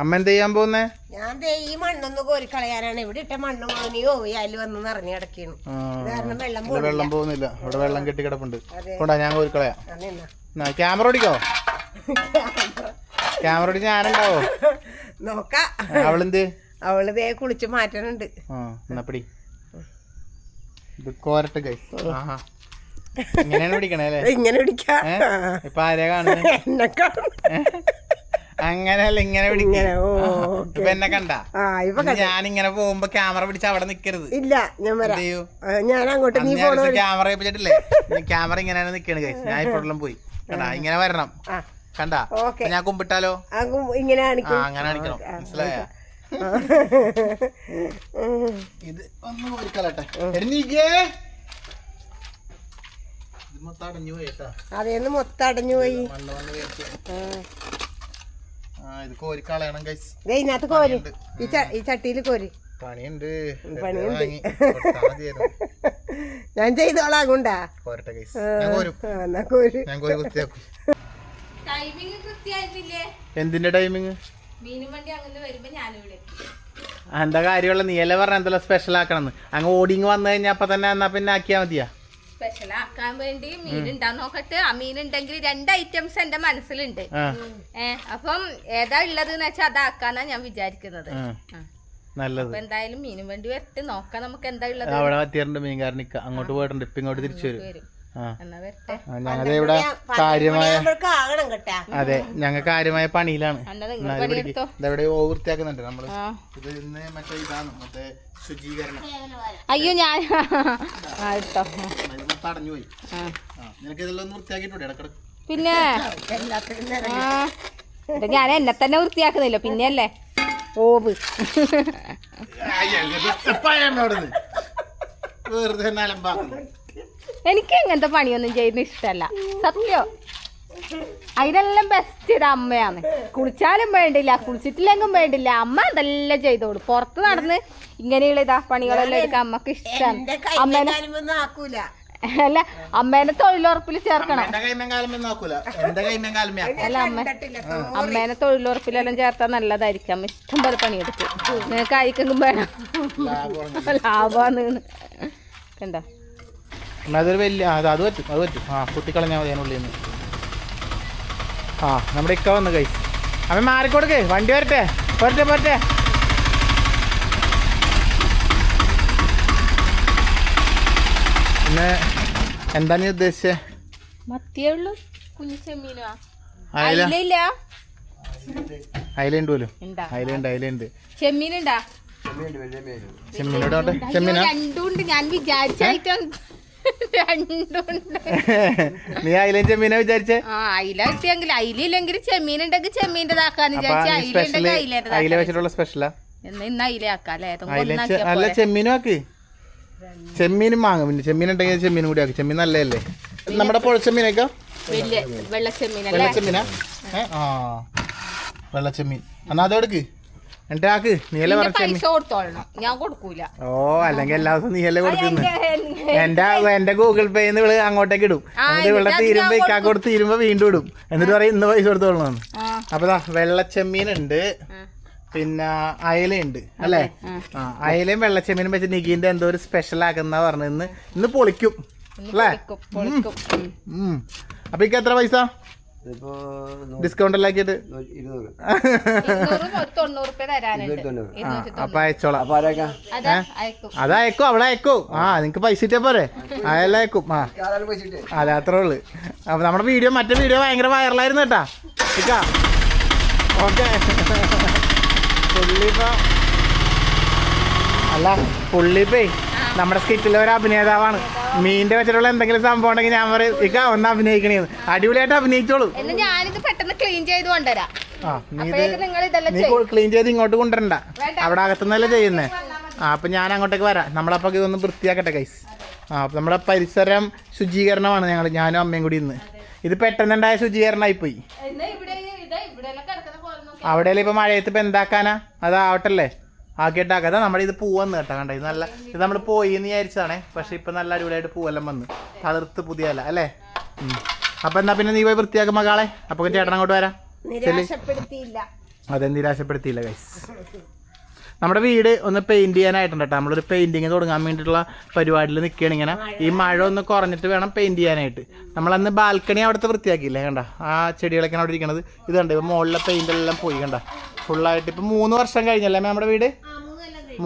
അമ്മ എന്ത് ചെയ്യാൻ പോകുന്നേ? ഞാൻ ഈ മണ്ണൊന്ന് കോരി കളയാനാണ്. ഇവിടെ ഇട്ട മണ്ണ് മാനിയോ അതിൽ വന്ന് നിറഞ്ഞു കിടക്കാണ്. വെള്ളം പോകുന്നില്ല, ഇവിടെ വെള്ളം കെട്ടി കിടപ്പുണ്ട്. കൊണ്ടാ ഞാൻ കോരി കളയാം. ക്യാമറ ഓടിക്കോ? ക്യാമറ ഓടിച്ച് ഞാനുണ്ടാവോ? നോക്കാം. അവളെന്ത്? അവള് ദേ കുളിച്ച് മാറ്റാനുണ്ട്. എന്നാ പിടി, ഇത് കോരട്ടെ കൈ. ഇങ്ങനെയാണ് പിടിക്കണേ അല്ലേ? ഇങ്ങനെ പിടിക്കാം. ഇപ്പൊ ആരെയാ കാണുന്നത്? അങ്ങനെയല്ല, ഇങ്ങനെ പിടിക്കണ. ഇപ്പൊ എന്നെ കണ്ട? ഞാനിങ്ങനെ പോകുമ്പോ ക്യാമറ പിടിച്ച് അവിടെ നിക്കരുത്. ഇല്ല, ഞാൻ അങ്ങോട്ട് ക്യാമറ വെച്ചിട്ടില്ലേ? ക്യാമറ ഇങ്ങനെയാണ് നിക്കണത് കൈ. ഞാൻ ഇപ്പോഴെല്ലാം പോയി കണ്ടാ, ഇങ്ങനെ വരണം. കണ്ടാ ഞാൻ കുമ്പിട്ടാലോ? ഇങ്ങനെ അങ്ങനെ കാണിക്കണം, മനസ്സിലായ? ഇത് ഒന്ന് കോരിക്കലട്ടെ. അതേന്ന് മൊത്തം അടഞ്ഞു പോയി. ഇത് കോരിക്കളയണം ഗൈസ്. ഇതിനകത്ത് കോരി, ഈ ചട്ടിയില് കോരി. പണിയുണ്ട്. ഞാൻ ചെയ്തോളാം. കൊണ്ടാ കോരട്ടെ ഗൈസ്. എന്നാ കോരി. ഞാൻ കോരി കുത്തിയാക്കും. എന്തിന്റെ ടൈമിങ്? എന്താ കാര്യമുള്ള? നീയല്ലേ പറഞ്ഞ എന്തെല്ലാം സ്പെഷ്യൽ ആക്കണമെന്ന്. അങ്ങ് ഓടിങ് വന്നു കഴിഞ്ഞാ അപ്പൊ തന്നെ എന്നാ പിന്നെ ആക്കിയാ മതിയാ? സ്പെഷ്യൽ ആക്കാൻ വേണ്ടി മീൻ ഉണ്ടാ നോക്കട്ടെ. ആ മീൻ ഉണ്ടെങ്കിൽ 2 ഐറ്റംസ് എന്റെ മനസ്സിലുണ്ട്. അപ്പം ഏതാ ഉള്ളത് വെച്ചാൽ അതാക്കാന്നാ ഞാൻ വിചാരിക്കുന്നത്. നല്ലത്. എന്തായാലും മീനും വേണ്ടി വരട്ടെ, നോക്കാം നമുക്ക് എന്താ ഉള്ളത്. അവിടെ പറ്റിയിട്ടുണ്ട് മീൻകാരൻ. അങ്ങോട്ട് പോയിട്ടുണ്ട്, ഇപ്പൊ ഇങ്ങോട്ട് തിരിച്ചു വരും. ഞങ്ങളുടെ ഇവിടെ കാര്യമായ ഞങ്ങൾ കാര്യമായ പണിയിലാണ്. ഇതെവിടെ വൃത്തിയാക്കുന്നുണ്ട് നമ്മള്. ഇത് ഇന്ന് മറ്റേ ഇതാണ്, മറ്റേ ശുചീകരണം. അയ്യോ ഞാൻ തടഞ്ഞു പോയി. നിനക്ക് ഇതെല്ലാം വൃത്തിയാക്കിയിട്ടുണ്ട് ഇടക്കിടക്ക്. പിന്നെ ഞാൻ എന്നെ തന്നെ വൃത്തിയാക്കുന്നില്ല പിന്നെയല്ലേ ഓവ്. വെറുതെ നലമ്പാക്കുന്നു. എനിക്ക് ഇങ്ങനത്തെ പണിയൊന്നും ചെയ്യുന്ന ഇഷ്ടമല്ല സത്യം. അതിനെല്ലാം ബെസ്റ്റ് ഇത് അമ്മയാണ്. കുളിച്ചാലും വേണ്ടില്ല, കുളിച്ചിട്ടില്ലെങ്കിലും വേണ്ടില്ല, അമ്മ അതെല്ലാം ചെയ്തോളൂ. പുറത്ത് നടന്ന് ഇങ്ങനെയുള്ള ഇതാ പണികളെല്ലാം എടുക്കാൻ അമ്മക്ക് ഇഷ്ടമാണ്. അല്ല, അമ്മേനെ തൊഴിലുറപ്പിൽ ചേർക്കണം. അല്ല, അമ്മേനെ തൊഴിലുറപ്പിലെല്ലാം ചേർത്താൽ നല്ലതായിരിക്കും. ഇഷ്ടം പോലെ പണിയെടുക്കും. നിനക്ക് അയക്കെങ്കിലും വേണം, ലാഭമാണ്. കണ്ടോ? അതൊരു വലിയ അത് പറ്റും, അത് പറ്റും. കുത്തിക്കളഞ്ഞാൽ മതി അതിനുള്ളിൽ നിന്ന്. നമ്മുടെ ഇക്ക വന്ന് കൈ. അമ്മ മാറിക്കൊടുക്കേ, വണ്ടി വരട്ടെ. പോരട്ടെ പോരട്ടെ. പിന്നെ എന്താ നീ ഉദ്ദേശിച്ചേ? മത്തിയേ ഉള്ളൂ, കുഞ്ഞു ചെമ്മീനോ? അയിലുണ്ട് പോലും. അയിലുണ്ട്. ചെമ്മീനുണ്ടാ? ചെമ്മീനോടെ ചെമ്മീനാ? രണ്ടുണ്ട്. ഞാൻ വിചാരിച്ചായിട്ടാണ് രണ്ടുണ്ട്. നീ അയിലും ചെമ്മീനാ വിചാരിച്ചേ? അയില കിട്ടിയെങ്കിൽ അയിലില്ലെങ്കിൽ ചെമ്മീൻ ഉണ്ടെങ്കിൽ ചെമ്മീൻ്റെതാക്കാന്ന് വിചാരിച്ചു. അയില വെച്ചിട്ടുള്ള സ്പെഷ്യലാ. ഇന്ന് അയില ആക്കാല്ലേ? അല്ല, ചെമ്മീനും ആക്ക്. ചെമ്മീനും വാങ്ങും. പിന്നെ ചെമ്മീൻ ഉണ്ടെങ്കിൽ ചെമ്മീനും കൂടി ആക്കി. ചെമ്മീൻ നല്ലതല്ലേ? നമ്മുടെ പുഴച്ചെമ്മീനൊക്കെ വെള്ളച്ചെമ്മീനാ? വെള്ളച്ചെമ്മീൻ എന്നാ അതെടുക്ക്. എന്നിട്ട് ആക്ക്. നീയല്ലേ പറഞ്ഞ ഞാൻ കൊടുക്കൂല. അല്ലെങ്കിൽ എല്ലാ ദിവസവും നീയല്ലേ കൊടുക്കുന്നു. എന്റെ ഗൂഗിൾ പേന്ന് വിള് അങ്ങോട്ടേക്ക് ഇടും. എന്നിട്ട് ഇവിടെ തീരുമ്പോ ഇക്കാക്കോട് തീരുമ്പോ വീണ്ടും ഇടും. എന്നിട്ട് പറയും ഇന്ന് പൈസ കൊടുത്തോളണം. അപ്പൊ വെള്ളച്ചെമ്മീൻ ഉണ്ട്, പിന്നെ അയലയുണ്ട് അല്ലേ? അയലയും വെള്ളച്ചെമ്മീനും വെച്ച് നിഗീന്റെ എന്തോ ഒരു സ്പെഷ്യൽ ആക്കുന്ന പറഞ്ഞു. ഇന്ന് പൊളിക്കും അല്ലേ? അപ്പൊ ഇക്ക എത്ര പൈസ ഡിസ്കൗണ്ട് എല്ലാം ആക്കിയിട്ട്? അപ്പൊ അയച്ചോളാം. അതയക്കും, അവളെ അയക്കും. നിങ്ങക്ക് പൈസ ഇട്ടേ പോരെ? അതെല്ലാം അയക്കും. അതെ, അത്രേ ഉള്ളു. അപ്പൊ നമ്മുടെ വീഡിയോ, മറ്റേ വീഡിയോ ഭയങ്കര വൈറലായിരുന്നു കേട്ടാ ഇക്ക. ഓക്കെ. പുള്ളിപ്പേ നമ്മുടെ സ്കിറ്റിലെ ഒരു അഭിനേതാവാണ്. മീനിന്റെ വെച്ചിട്ടുള്ള എന്തെങ്കിലും സംഭവം ഉണ്ടെങ്കിൽ ഞാൻ പറയും ഇക്ക ഒന്ന് അഭിനയിക്കണേന്ന്. അടിപൊളിയായിട്ട് അഭിനയിച്ചോളൂ. ഞാനിത് പെട്ടെന്ന് ക്ലീൻ ചെയ്ത് കൊണ്ടുവരാം. നീ ക്ലീൻ ചെയ്ത് ഇങ്ങോട്ട് കൊണ്ടുവരണ്ട, അവിടെ അകത്തുനിന്നല്ലേ ചെയ്യുന്നേ. അപ്പൊ ഞാൻ അങ്ങോട്ടേക്ക് വരാം. നമ്മളപ്പോ ഇതൊന്ന് വൃത്തിയാക്കട്ടെ ഗൈസ്. അപ്പൊ നമ്മുടെ പരിസരം ശുചീകരണമാണ് ഞാനും അമ്മയും കൂടി ഇന്ന്. ഇത് പെട്ടെന്നുണ്ടായ ശുചീകരണമായിപ്പോയി. അവിടെയല്ലേ ഇപ്പൊ മഴയത്ത് ഇപ്പൊ എന്താക്കാനാ? അതാവട്ടല്ലേ, ആക്കിയിട്ടാക്കാം. അതാ നമ്മുടെ ഇത് പൂവന്ന് കേട്ടോ. കണ്ട, ഇത് നമ്മൾ പോയി എന്ന് വിചാരിച്ചതാണേ. പക്ഷെ ഇപ്പൊ നല്ല അടിപൊളിയായിട്ട് പൂവെല്ലാം വന്ന് തളിർത്ത് പുതിയല്ല അല്ലേ? അപ്പൊ എന്നാ പിന്നെ നീ പോയി വൃത്തിയാക്കും മകളെ. അപ്പൊ ചേട്ടൻ അങ്ങോട്ട് വരാം. അതെ, നിരാശപ്പെടുത്തിയില്ല ഗൈസ്. നമ്മുടെ വീട് ഒന്ന് പെയിന്റ് ചെയ്യാനായിട്ടുണ്ട് കേട്ടോ. നമ്മളൊരു പെയിന്റിങ് തുടങ്ങാൻ വേണ്ടിയിട്ടുള്ള പരിപാടിയിൽ നിൽക്കുകയാണ്. ഇങ്ങനെ ഈ മഴ ഒന്ന് കുറഞ്ഞിട്ട് വേണം പെയിന്റ് ചെയ്യാനായിട്ട്. നമ്മളന്ന് ബാൽക്കണി അവിടുത്തെ വൃത്തിയാക്കിയില്ലേ, കണ്ട ആ ചെടികളൊക്കെയാണ് അവിടെ ഇരിക്കണത്. ഇത് കണ്ട ഇപ്പം മുകളിലെ പെയിന്റെല്ലാം പോയി, കണ്ട ഫുള്ളായിട്ട്. ഇപ്പം 3 വർഷം കഴിഞ്ഞല്ലേ നമ്മുടെ വീട്?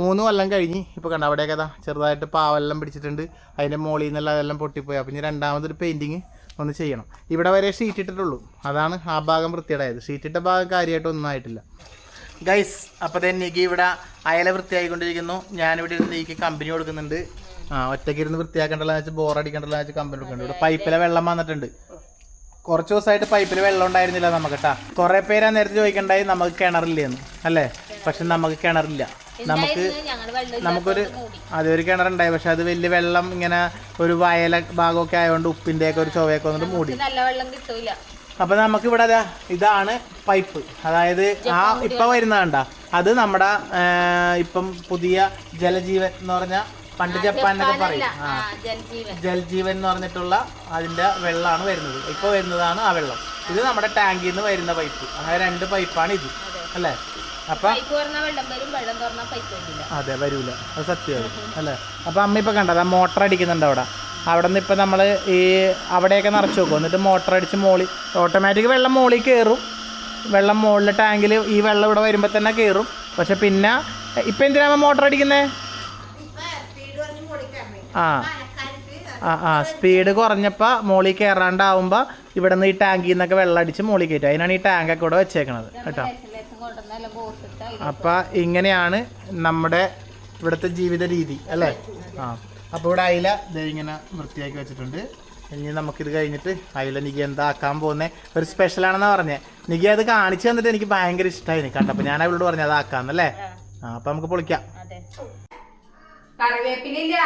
3 കൊല്ലം കഴിഞ്ഞ്. ഇപ്പോൾ കണ്ട അവിടെയൊക്കെ അതാ ചെറുതായിട്ട് പാവെല്ലാം പിടിച്ചിട്ടുണ്ട്. അതിൻ്റെ മുകളിൽ നിന്നെല്ലാം അതെല്ലാം പൊട്ടിപ്പോയി. അപ്പം ഇനി രണ്ടാമതൊരു പെയിന്റിങ് ഒന്ന് ചെയ്യണം. ഇവിടെ വരെ ഷീറ്റ് ഇട്ടിട്ടുള്ളൂ, അതാണ് ആ ഭാഗം വൃത്തിയുടായത്. ഷീറ്റിട്ട ഭാഗം കാര്യമായിട്ടൊന്നും ആയിട്ടില്ല ഗൈസ്. അപ്പോൾ തന്നെ എനിക്ക് ഇവിടെ അയല വൃത്തിയായിക്കൊണ്ടിരിക്കുന്നു. ഞാനിവിടെ ഇരുന്ന് എനിക്ക് കമ്പനി കൊടുക്കുന്നുണ്ട്. ഒറ്റയ്ക്ക് ഇരുന്ന് വൃത്തിയാക്കേണ്ടതെന്ന് വെച്ചാൽ ബോറടിക്കേണ്ടതെന്ന് വെച്ചാൽ കമ്പനി കൊടുക്കുന്നുണ്ട്. ഇവിടെ പൈപ്പിലെ വെള്ളം വന്നിട്ടുണ്ട്. കുറച്ച് ദിവസമായിട്ട് പൈപ്പിൽ വെള്ളം ഉണ്ടായിരുന്നില്ല നമുക്ക് കേട്ടോ. കുറേ പേരാ നേരത്തെ ചോദിക്കണ്ടായി നമുക്ക് കിണറില്ലെന്ന് അല്ലേ. പക്ഷെ നമുക്ക് കിണറില്ല. നമുക്കൊരു അതൊരു കിണറുണ്ടായി, പക്ഷെ അത് വലിയ വെള്ളം ഇങ്ങനെ ഒരു വയല ഭാഗമൊക്കെ ആയതുകൊണ്ട് ഉപ്പിൻ്റെയൊക്കെ ഒരു ചുവയൊക്കെ വന്നിട്ട് മൂടി. അപ്പം നമുക്കിവിടെ ഇതാണ് പൈപ്പ്. അതായത് ആ ഇപ്പം വരുന്നതണ്ട, അത് നമ്മുടെ ഇപ്പം പുതിയ ജലജീവൻ എന്ന് പറഞ്ഞാൽ പണ്ട് ജപ്പാനൊക്കെ പറയും ജൽജീവൻ എന്ന് പറഞ്ഞിട്ടുള്ള അതിൻ്റെ വെള്ളമാണ് വരുന്നത്. ഇപ്പോൾ വരുന്നതാണ് ആ വെള്ളം. ഇത് നമ്മുടെ ടാങ്കിൽ നിന്ന് വരുന്ന പൈപ്പ്. അങ്ങനെ 2 പൈപ്പാണ് ഇത് അല്ലേ. അപ്പം അതെ വരൂല, അത് സത്യമാണ് അല്ലേ. അപ്പം അമ്മ ഇപ്പം കണ്ടത് മോട്ടർ അടിക്കുന്നുണ്ട് അവിടെ നിന്ന്. ഇപ്പം നമ്മൾ ഈ അവിടെയൊക്കെ നിറച്ച് വെക്കും. എന്നിട്ട് മോട്ടർ അടിച്ച് മോളി ഓട്ടോമാറ്റിക് വെള്ളം മോളിൽ കയറും. വെള്ളം മുകളിൽ ടാങ്കിൽ ഈ വെള്ളം ഇവിടെ വരുമ്പോൾ തന്നെ കയറും. പക്ഷെ പിന്നെ ഇപ്പം എന്തിനാ മോട്ടർ അടിക്കുന്നത്? സ്പീഡ് കുറഞ്ഞപ്പോൾ മോളിൽ കയറാണ്ടാവുമ്പോൾ ഇവിടെ നിന്ന് ഈ ടാങ്കിൽ നിന്നൊക്കെ വെള്ളം അടിച്ച് മോളിൽ കയറ്റും. അതിനാണ് ഈ ടാങ്കൊക്കെ ഇവിടെ വെച്ചേക്കണത് കേട്ടോ. അപ്പം ഇങ്ങനെയാണ് നമ്മുടെ ഇവിടുത്തെ ജീവിത രീതി അല്ലേ. അപ്പോൾ ഇവിടെ അയില ഇങ്ങനെ വൃത്തിയാക്കി വെച്ചിട്ടുണ്ട്. ഇനി നമുക്കിത് കഴിഞ്ഞിട്ട് അയില നികി എന്താക്കാൻ പോകുന്നത് ഒരു സ്പെഷ്യലാണെന്നാണ് പറഞ്ഞത്. നികി അത് കാണിച്ചു തന്നിട്ട് എനിക്ക് ഭയങ്കര ഇഷ്ടമായി കണ്ടപ്പോൾ ഞാൻ അവളോട് പറഞ്ഞു അതാക്കാന്നല്ലേ. അപ്പം നമുക്ക് പൊളിക്കാം. കറിവേപ്പിലില്ല.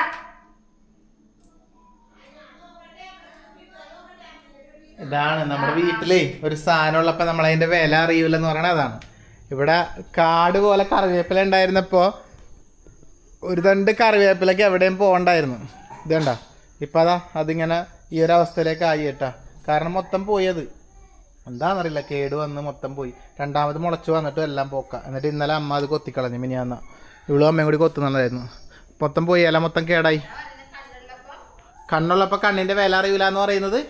ഇതാണ് നമ്മുടെ വീട്ടിലേ ഒരു സാധനം ഉള്ളപ്പോൾ നമ്മളതിൻ്റെ വില അറിയൂലെന്ന് പറയണത് അതാണ്. ഇവിടെ കാട് പോലെ കറിവേപ്പില ഉണ്ടായിരുന്നപ്പോൾ ഒരു 2 കറിവേപ്പിലൊക്കെ എവിടെയും പോകണ്ടായിരുന്നു. ഇതുണ്ട ഇപ്പം അതാ അതിങ്ങനെ ഈ ഒരു അവസ്ഥയിലേക്ക് ആയി കേട്ടാ. കാരണം മൊത്തം പോയത് എന്താണെന്നറിയില്ല, കേട് വന്ന് മൊത്തം പോയി. രണ്ടാമത് മുളച്ചു വന്നിട്ടും എല്ലാം പോക്ക. എന്നിട്ട് ഇന്നലെ അമ്മ അത് കൊത്തിക്കളഞ്ഞു. മിനിയാന്ന ഇവളും അമ്മയും കൂടി കൊത്തുന്നുണ്ടായിരുന്നു. മൊത്തം പോയി, ഇല മൊത്തം കേടായി. കണ്ണുള്ളപ്പോൾ കണ്ണിൻ്റെ വില അറിയൂല എന്ന് പറയുന്നത്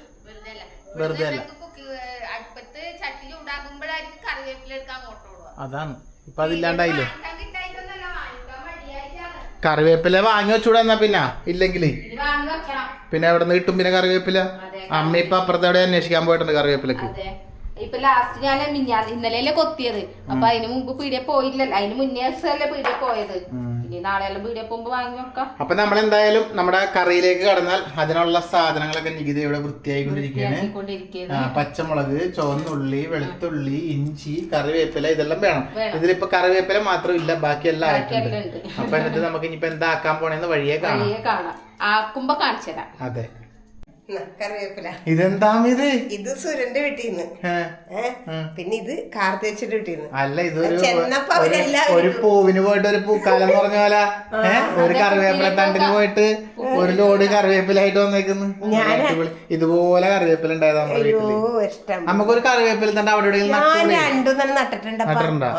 വെറുതെ അല്ല. അതാണ് ഇപ്പം അതില്ലാണ്ടായില്ലേ. കറിവേപ്പില വാങ്ങി വെച്ചൂടെ എന്നാ പിന്നെ ഇല്ലെങ്കിൽ പിന്നെ എവിടെ നിന്ന് കിട്ടും പിന്നെ കറിവേപ്പില? അമ്മ ഇപ്പൊ അപ്പുറത്തെ എവിടെ അന്വേഷിക്കാൻ പോയിട്ടുണ്ട് കറിവേപ്പിലക്ക്. ഇപ്പൊ ലാസ്റ്റ് ഞാൻ ഇന്നലെ കൊത്തിയത്. അപ്പൊ അതിന് മുമ്പ് പീടിയ പോയില്ലല്ലോ, അതിന് മുന്നേ പീടിയ പോയത്. ഇനി നാളെയെല്ലാം പീടിയ പോകുമ്പോ വാങ്ങി വെക്കാം. അപ്പൊ നമ്മൾ എന്തായാലും നമ്മുടെ കറിയിലേക്ക് കടന്നാൽ അതിനുള്ള സാധനങ്ങളൊക്കെ നികുതി ഇവിടെ വൃത്തിയായിക്കൊണ്ടിരിക്കുകയാണ്. പച്ചമുളക്, ചുവന്നുള്ളി, വെളുത്തുള്ളി, ഇഞ്ചി, കറിവേപ്പില ഇതെല്ലാം വേണം. ഇതിലിപ്പോ കറിവേപ്പില മാത്രമില്ല, ബാക്കിയെല്ലാം ആയിട്ടുണ്ട്. അപ്പൊ എന്നിട്ട് നമുക്ക് ഇനിയിപ്പോ എന്താക്കാൻ പോണെന്ന് വഴിയെ കാണാം. ആക്കുമ്പോ കാണിച്ചു തരാം. അതെ, കറിവേപ്പില. ഇതെന്താ ഇത് സുരന്റെ വീട്ടിന്ന്, പിന്നെ ഇത് കാർത്തേച്ചിന്റെ വീട്ടിന്ന്. അല്ല, ഇതൊരു ഒരു പൂവിന് പോയിട്ട് ഒരു പൂക്കാലം പറഞ്ഞ പോലെ ഒരു കറിവേപ്പില തണ്ടിന് പോയിട്ട് ഒരു ലോഡ് കറിവേപ്പിലായിട്ട് വന്നേക്കുന്നു. ഇതുപോലെ കറിവേപ്പില ഉണ്ടായത് നമ്മുടെ വീട്ടില്. നമുക്കൊരു കറിവേപ്പില തണ്ട് അവിടെ നട്ടിട്ടുണ്ടോ?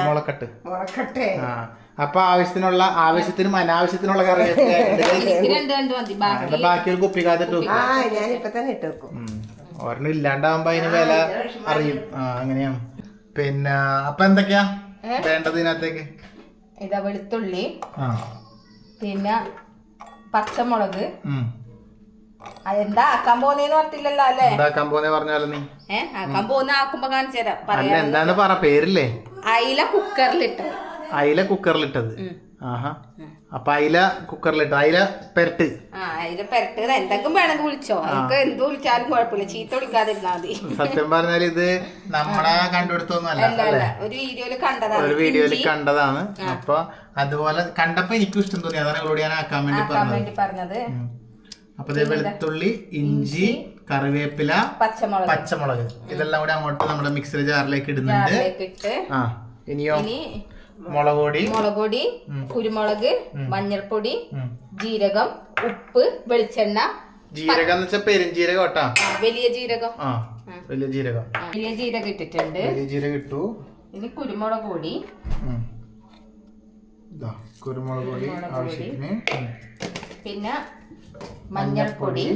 മുളക്കട്ട്. അപ്പൊ ആവശ്യത്തിനും അനാവശ്യത്തിനുള്ള കറിവേപ്പില ബാക്കി ഒരു കുപ്പിക്കാത്തിട്ട് വെക്കും. ഒരെണ്ണം ഇല്ലാണ്ടാവുമ്പോ അതിന് വില അറിയും. അങ്ങനെയാണ്. പിന്നെ അപ്പൊ എന്തൊക്കെയാ വേണ്ടത് ഇതിനകത്തേക്ക്? ഇതാ വെളുത്തുള്ളി, പിന്നെ പച്ചമുളക്. അതെന്താ ആക്കാൻ പോന്നേന്ന് പറഞ്ഞില്ലല്ലോ അല്ലേ? എന്താക്കാൻ പോന്നെ പറഞ്ഞാലോ നീ? ആക്കാൻ പോന്ന ആക്കുമ്പോ കാണിച്ചു തരാം. അല്ല, എന്താന്ന് പറ, പേരില്ലേ? അയില കുക്കറിലിട്ടത്. അയില കുക്കറിലിട്ടത്. ആഹാ. അപ്പൊ അയില കുക്കറിലിട്ടു. അയില പെരട്ട്. അയില പെരട്ട് എന്തെങ്കിലും വേണമെങ്കിൽ വിളിച്ചോ. നമുക്ക് എന്ത് വിളിച്ചാലും കുഴപ്പമില്ല, ചീത്ത വിളിക്കാതിരുന്നാ മതി. സത്യം പറഞ്ഞാൽ ഇത് നമ്മളെ കണ്ടുപിടുത്തൊന്നുമല്ല, ഒരു വീഡിയോയില് കണ്ടതാണ്. അപ്പൊ അതുപോലെ കണ്ടപ്പോ എനിക്കും ഇഷ്ടം തോന്നി, അതാണ് ഇവളോട് ഞാൻ ആക്കാൻ വേണ്ടി പറഞ്ഞത്. അപ്പൊ വെളുത്തുള്ളി, ഇഞ്ചി, കറിവേപ്പില, പച്ചമുളക് ഇതെല്ലാം കൂടെ അങ്ങോട്ട് നമ്മുടെ മിക്സർ ജാറിലേക്ക് ഇടുന്നുണ്ട്. ഇനിയോ മുളക് പൊടി, കുരുമുളക്, മഞ്ഞൾപ്പൊടി, ജീരകം, ഉപ്പ്, വെളിച്ചെണ്ണ. ജീരകം എന്ന് വെച്ചാൽ പെരുംജീരകം കേട്ടാ. വലിയ ജീരകം ഇട്ടിട്ടുണ്ട്. വലിയ ജീരകം ഇട്ടു. ഇനി കുരുമുളക് പൊടി, കുരുമുളക് പൊടി ആവശ്യത്തിന്, പിന്നെ മഞ്ഞൾപ്പൊടി,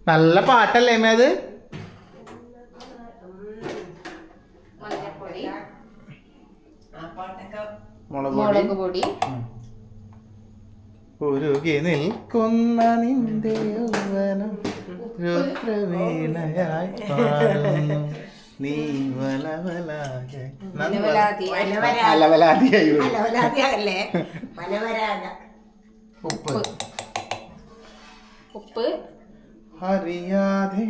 നല്ല പാട്ടല്ലേ അമ്മ അത്? മഞ്ഞൾപ്പൊടി, മുളക് പൊടി. ഉരുകി നിൽക്കുന്ന നിന്റെ യൗവനം രുദ്രവീണയായി പാടുന്നു നീ വലവലാകെ അലവലാതിയായി. ഉപ്പ് ഉപ്പ് അറിയാതെ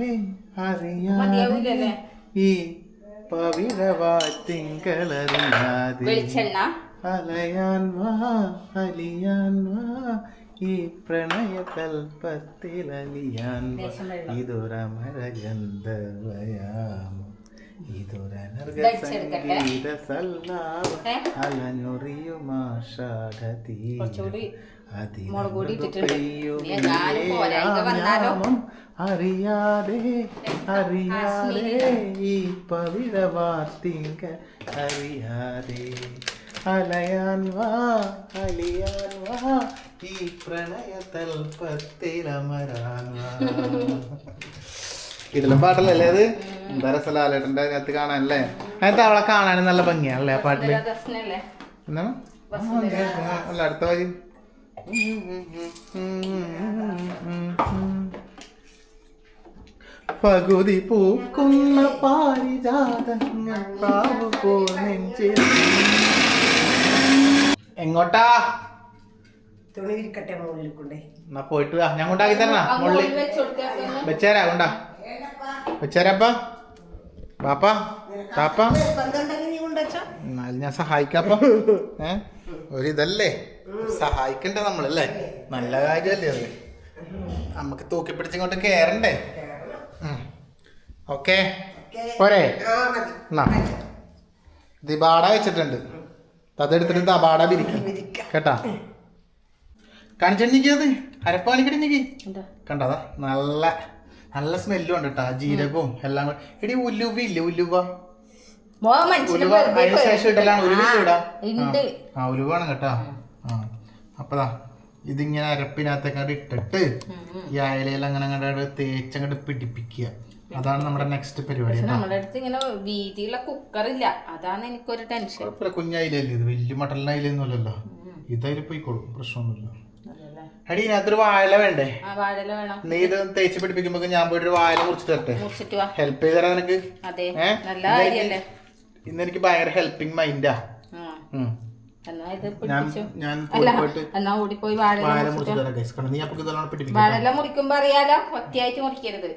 അറിയാതെ ഈ പവിഴവാത്തിങ്കളറിയാതെ വെളിച്ചെണ്ണ അലയാൻ വാ അലിയാൻ വാ ഈ പ്രണയ കൽപ്പത്തിലലിയാൻ വാ ഇതൊരമരഗന്ധവയാമോ ഇതൊരനർഗസംഗീത സല്ലാപം അലനുറിയുമാഷാഢതീ അറിയാതെ അറിയാതെ ഈ പവിഴവാത്തിങ്ക അറിയാതെ അലയാൻ വാ അലിയാൻ വാ ഈ പ്രണയ തൽപ്പത്തിലമരാൻ വാ. ഇതിലും പാട്ടല്ലേ അത്? എന്താ രസലാലേട്ടൻ്റെ അതിനകത്ത് കാണാനല്ലേ? അതിനകത്ത് അവളെ കാണാനും നല്ല ഭംഗിയാണല്ലേ ആ പാട്ടില്. എന്താണ് അല്ല അടുത്ത വരി പകുതി പൂക്കുന്ന പാരിജാതങ്ങൾ എങ്ങോട്ടാ? തുണി വിരിക്കട്ടെ മുകളിൽ കൊണ്ടേ. എന്നാ പോയിട്ട് വാ, ഞാൻ കൊണ്ടാക്കി തരണ മുകളിൽ വെച്ചേരാ. കൊണ്ടാ വെച്ചേരാപ്പാ ബാപ്പാ താപ്പാ. എന്നാലും ഞാൻ സഹായിക്കാപ്പാ. ഒരിതല്ലേ സഹായിക്കണ്ടേ നമ്മളല്ലേ? നല്ല കാര്യല്ലേ അത്? നമുക്ക് തൂക്കി പിടിച്ചിങ്ങോട്ട് കേറണ്ടേ? ഓക്കെ പോരെ? എന്നാ ദിബാട വെച്ചിട്ടുണ്ട്, അതെടുത്തിട്ട് ദബാട വിരിക്കും കേട്ടാ. കാണിച്ചെണ്ണിക്കത് അരപ്പ കാണിക്കണെനിക്ക് കണ്ടതാ. നല്ല നല്ല സ്മെല്ലും ഉണ്ട് കേട്ടാ, ജീരകവും എല്ലാം കൂടെ. എടി ഉലുവ ഇല്ലേ? ഉലുവ അതിന് ശേഷം ഇടലാണ്. ഉലുവ ഉലുവാണ് കേട്ടാ. അപ്പതാ ഇതിങ്ങനെ അരപ്പിനകത്തേക്കാണ്ട് ഇട്ടിട്ട് ഈ അയലയിൽ അങ്ങനെ അങ്ങോട്ട് തേച്ചങ്ങോട്ട് പിടിപ്പിക്കുക. അതാണ് നമ്മുടെ നെക്സ്റ്റ് പരിപാടി. നമ്മുടെ അടുത്ത് ഇങ്ങനെ വീതിയുള്ള കുക്കറില്ല, അതാണ് എനിക്കൊരു ടെൻഷൻ. കുഞ്ഞായിലല്ലേ ഇത്? വലിയ മട്ടലിന് അയിലൊന്നും അല്ലല്ലോ. ഇതായാലും പോയിക്കോളും, പ്രശ്നമൊന്നുമില്ല. എടി ഇതിനകത്തൊരു വാഴ വേണ്ടേ? നീ ഇത് തേച്ച് പിടിപ്പിക്കുമ്പോ ഞാൻ പോയിട്ട് ഒരു വാഴ മുറിച്ചിട്ട് തരട്ടെ? ഹെൽപ്പ് ചെയ്ത് തരാം നിനക്ക്. ഇന്ന് എനിക്ക് ഭയങ്കര ഹെൽപ്പിംഗ് മൈൻഡാ. ഞാൻ ഓടിപ്പോയി വാഴ മുറിച്ചിട്ട് തരാം ഗൈസ്. നീ അപ്പൊ ഇതെല്ലാം പിടിപ്പിക്കും. വാഴെല്ലാം മുറിക്കുമ്പോ അറിയാലോ, ഒറ്റയായിട്ട് മുറിക്കരുത്.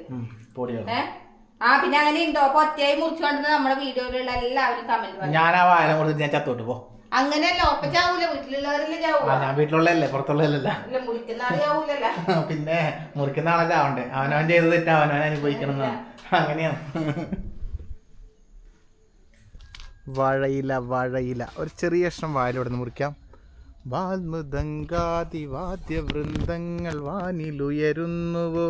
പിന്നെ അങ്ങനെ ഉണ്ടോ? അപ്പൊ ഒറ്റയായി മുറിച്ചുകൊണ്ടെന്ന് നമ്മുടെ വീഡിയോയിലുള്ള എല്ലാവരും കമന്റ്. ഞാൻ ആ വാഴ മുറിച്ച് ഞാൻ ചത്തോട്ട് പോ. അങ്ങനെയല്ല, ഒപ്പം ചാവൂല, വീട്ടിലുള്ളവരല്ലേ ചാവൂല. ഞാൻ വീട്ടിലുള്ളല്ലേ, പുറത്തുള്ളതല്ല. മുറിക്കുന്ന ആള് ചാവൂലല്ല. പിന്നെ മുറിക്കുന്ന ആളല്ലേ ആവണ്ടേ? അവനവൻ ചെയ്ത് തെറ്റാ അവനവൻ അനുഭവിക്കണം. അങ്ങനെയാണ്. വാഴയില വാഴയില ഒരു ചെറിയ കഷ്ണം വാഴ ഇവിടെ നിന്ന് മുറിക്കാം. വാൽമൃദംഗാതിവാദ്യ വൃന്ദങ്ങൾ വാനിലുയരുന്നുവോ,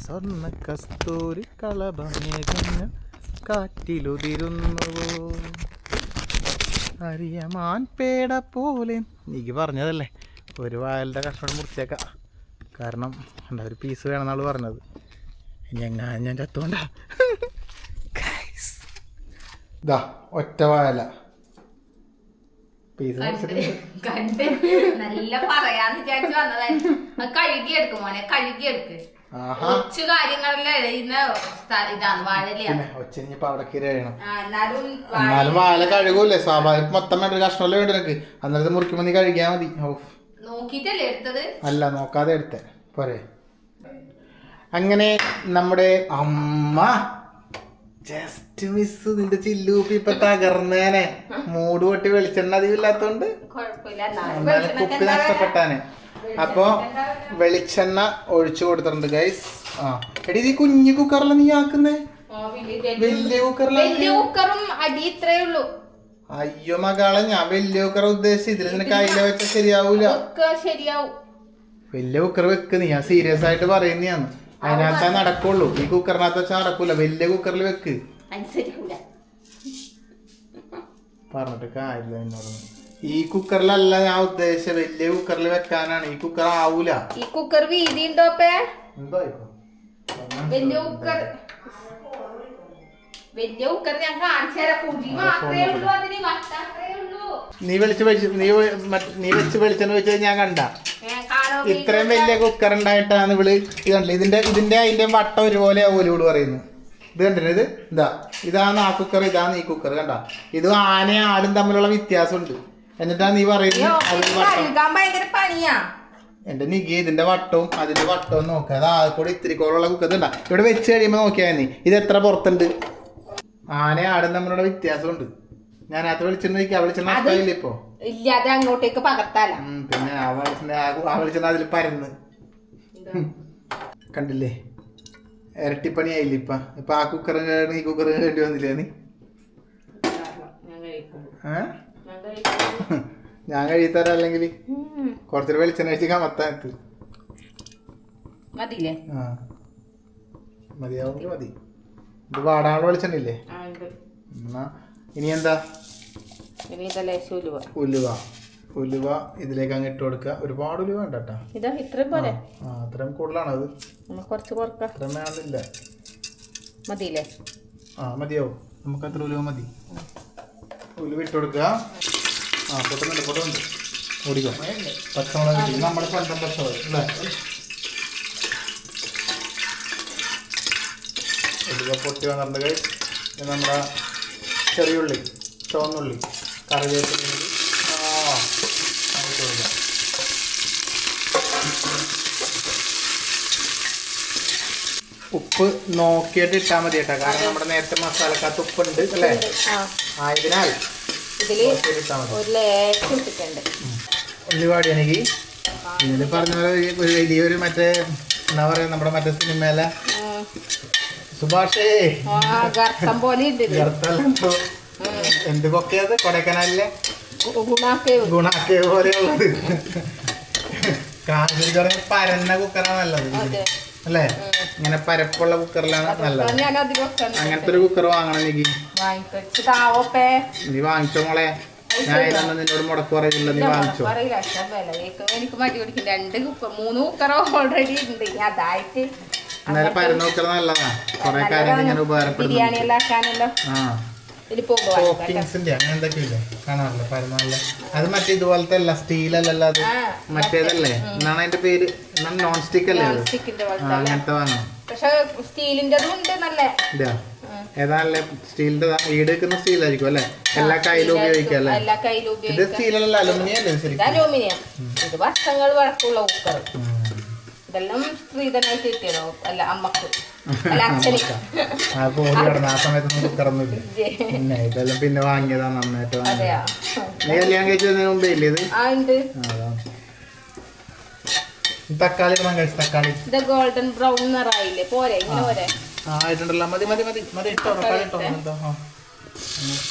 സ്വർണ്ണ കസ്തൂരി കളഭമേഘങ്ങൾ കാറ്റിലുതിരുന്നുവോ, അറിയമാൻ പേട പോലെ. എനിക്ക് പറഞ്ഞതല്ലേ ഒരു വായലിൻ്റെ കഷ്ണം മുറിച്ചേക്കാം. കാരണം എന്താ ഒരു പീസ് വേണമെന്നാൾ പറഞ്ഞത്. ഞാൻ ചത്തുകൊണ്ടാ. ഇതാ ഒറ്റ വാഴല പീസ് കണ്ട് നല്ല പറയാന്ന് വിചാരിച്ചു വന്നതായിരുന്നു. കഴുകിയെടുക്കും മോനെ, കഴുകിയെടുക്ക്. കുറച്ച് കാര്യങ്ങളെല്ലാം ഇതാണ് വാഴല. ഒച്ചിനിപ്പോ അവിടെ കിരയണം. എന്നാലും വാഴ കഴുകൂല്ലേ? സ്വാഭാവിക മൊത്തം വേണ്ട, ഒരു കഷ്ണമല്ലേ വേണ്ട നിനക്ക്. അന്നേരത്തെ മുറിക്കുമ്പോ നീ കഴുകിയാ മതി. നോക്കിട്ടല്ലേ എടുത്തത്? അല്ല, നോക്കാതെ എടുത്തേ പോരെ. അങ്ങനെ നമ്മുടെ അമ്മ ജസ്റ്റ് മിസ്. നിന്റെ ചില്ലൂപ്പി ഇപ്പൊ തകർന്നേനെ. മൂട് പൊട്ടി വെളിച്ചെണ്ണ അധികമില്ലാത്തോണ്ട് കുപ്പി നഷ്ടപ്പെട്ടാനെ. അപ്പൊ വെളിച്ചെണ്ണ ഒഴിച്ചു കൊടുത്തിട്ടുണ്ട് ഗൈസ്. എടി ഈ കുഞ്ഞു കുക്കറില നീ ആക്കുന്നേ? വലിയ കുക്കറും അടി ഇത്രേ ഉള്ളൂ. അയ്യോ മകളെ, ഞാൻ വലിയ കുക്കർ ഉദ്ദേശിച്ചു. ഇതിൽ നിനക്ക് അയില വെച്ച ശരിയാവൂല. ശരിയാവും. വലിയ കുക്കർ വെക്ക് നീ, ഞാൻ സീരിയസ് ആയിട്ട് പറയുന്നതാണ്. അതിനകത്താ നടക്കുള്ളൂ, ഈ കുക്കറിനകത്ത് വെച്ചാൽ നടക്കൂല. വലിയ കുക്കറിൽ വെക്ക്. അനുസരിക്കൂല. പറഞ്ഞിട്ട് കാര്യമില്ല എന്നോട്. ഈ കുക്കറിലല്ല ഞാൻ ഉദ്ദേശിച്ചത്, വലിയ കുക്കറിൽ വെക്കാനാണ്. ഈ കുക്കർ ആവൂല. ഈ കുക്കർ വീതി ഉണ്ടോപ്പേ? എന്തോ വലിയ കുക്കർ, വലിയ കുക്കർ ഞാൻ കാണിച്ചു തരാം. കുഴി മാത്രമേ ഉള്ളൂ അതിന്, വട്ടത്രേ ഉള്ളൂ. നീ വെച്ച് വെളിച്ചെണ്ണ വെച്ചത് ഞാൻ കണ്ട. ഇത്രയും വലിയ കുക്കർ ഉണ്ടായിട്ടാണ് ഇവള് ഇത് കണ്ടില്ല. ഇതിന്റെ അതിന്റെ വട്ടം ഒരുപോലെ ആവൂല ഇവള് പറയുന്നു. ഇത് കണ്ടില്ല, ഇത് ഇതാണ് ആ കുക്കർ, ഇതാണ് ഈ കുക്കർ. കണ്ട, ഇത് ആനയും ആടും തമ്മിലുള്ള വ്യത്യാസമുണ്ട്. എന്നിട്ടാണ് നീ പറയുന്നത് ഭയങ്കര പണിയാ. എന്റെ നികി ഇതിന്റെ വട്ടവും അതിന്റെ വട്ടവും നോക്കുക. അത് ആൾക്കൂടെ ഇത്തിരി കോളുള്ള കുക്കർ ഉണ്ടാ. ഇവിടെ വെച്ച് കഴിയുമ്പോ നോക്കിയാൽ നീ ഇത് എത്ര പുറത്തുണ്ട്. ആനയും ആടും തമ്മിലുള്ള വ്യത്യാസമുണ്ട്. ഞാൻ അത് വിളിച്ചിരുന്ന വിളിച്ചിരുന്ന ഇപ്പൊ ഇല്ല, അത് അങ്ങോട്ടേക്ക് പകർത്താല. പിന്നെ ആ വിളിച്ചിരുന്ന അതിൽ പരന്ന് കണ്ടില്ലേ, ഇരട്ടിപ്പണിയായില്ല. ഇപ്പൊ ആ കുക്കർ ഈ കുക്കർ വേണ്ടി വന്നില്ലേ നീ? ഞാൻ കഴിത്തരാ, അല്ലെങ്കിൽ കുറച്ചൊരു വെളിച്ചെണ്ണ വെച്ച് കമത്താത്ത് മതിയാവുമെങ്കിൽ മതി. ഇത് വാടാനുള്ള വെളിച്ചെണ്ണ ഇല്ലേ? എന്നാ ഇനി എന്താ? ഉലുവ ഇതിലേക്ക് അങ്ങ് ഇട്ട് കൊടുക്കുക. ഒരുപാട് ഉലുവ വേണ്ട കേട്ടോ. അത്രയും കൂടുതലാണ് അത്. അത്രയും വേണമെന്നില്ല. മതിയില്ലേ? മതിയാവും. നമുക്ക് അത്ര ഉലുവ മതി. ഉലുവ ഇട്ട് കൊടുക്കുക. പൊട്ടുന്നുണ്ട് ഓടിക്കോ. പച്ചമുളക് കിട്ടി, നമ്മുടെ സ്വന്തം പച്ചമുളക് അല്ലേ? ഉലുവ പൊട്ടി വന്നിട്ട് നമ്മുടെ ചെറിയുള്ളി, ചുവന്നുള്ളി, കറിവേപ്പില കൊടുക്കുക. ഉപ്പ് നോക്കിയിട്ട് ഇട്ടാൽ മതി കേട്ടോ, കാരണം നമ്മുടെ നേരത്തെ മസാലക്കകത്ത് ഉപ്പുണ്ട് അല്ലേ? ആയതിനാൽ ഉള്ളിവാടിയാണെങ്കിൽ ഇതിൽ പറഞ്ഞ പോലെ ഒരു വലിയൊരു മറ്റേ എന്താ പറയാ, നമ്മുടെ മറ്റേ സിനിമയിലെ സുഭാഷേ എന്ത് കൊക്കയത് കൊടൈക്കനാലിലെ ഗുണാക്കേ പോലെയുള്ളത്. കാശ്മീർ പരന്ന കുക്കറാണ് നല്ലത് അല്ലേ? ഇങ്ങനെ പരപ്പുള്ള കുക്കറിലാണ് നല്ലത്. അങ്ങനത്തെ ഒരു കുക്കർ വാങ്ങണം എനിക്ക്. നീ വാങ്ങിച്ചോ മോളെ, ഞാൻ അതിനൊന്നും നിന്നോട് മുടക്ക് പറയില്ല. നീ വാങ്ങിച്ചോ. എനിക്ക് മടി പിടിക്കും. 2-3 കുക്കറോ ഓൾറെഡി ഉണ്ട്. അതായിട്ട് എന്നാലും പരന്ന കുക്കർ നല്ലതാ, കുറെ കാര്യങ്ങൾ ഇങ്ങനെ ഉപകാരപ്പെടുന്നു. ബിരിയാണി എല്ലാം ആക്കാനല്ലോ. അങ്ങനെ എന്തൊക്കെയില്ലേ കാണാറില്ല പരന്നുള്ള. അത് മറ്റേ ഇതുപോലത്തെ അല്ല, സ്റ്റീലല്ലല്ലോ അത്, മറ്റേതല്ലേ? എന്നാണ് അതിന്റെ പേര്? നോൺ സ്റ്റിക്ക് അല്ലേ? അങ്ങനത്തെ വാങ്ങണം. പക്ഷെ സ്റ്റീലിന്റെ നല്ല ഏതാണല്ലേ? സ്റ്റീലിന്റെ ഈട് വെക്കുന്ന സ്റ്റീലായിരിക്കും അല്ലേ? എല്ലാ കയ്യിലും ഉപയോഗിക്കാം അല്ലേ? ഇത് സ്റ്റീലല്ല, അലുമിനിയം അല്ലേ? ശരി, അലൂമിനിയം. ഇത് വർഷങ്ങൾ വഴക്കുള്ള കുക്കർ. ഇതെല്ലാം സ്ത്രീധനായിട്ട് കിട്ടിയതോ? അല്ല, അമ്മക്ക് അല്ല അച്ഛന്. ആ സമയത്തൊന്നും കുക്കറൊന്നുമില്ല. പിന്നെ ഇതെല്ലാം പിന്നെ വാങ്ങിയതാ, നന്നായിട്ട് വാങ്ങിയതാ. നീ കല്യാണം കഴിച്ചതിന് മുമ്പേ ഇല്ലേ ഇത്? തക്കാളി ഇടാൻ കഴിച്ചു. തക്കാളി ഇത് ഗോൾഡൻ ബ്രൗൺ നിറായില്ലേ? പോരെ ഇങ്ങനെ പോരെ? ആയിട്ടുണ്ടല്ലോ. മതി മതി മതി മതി ഇട്ടോ. തക്കാളി ഇട്ടോ.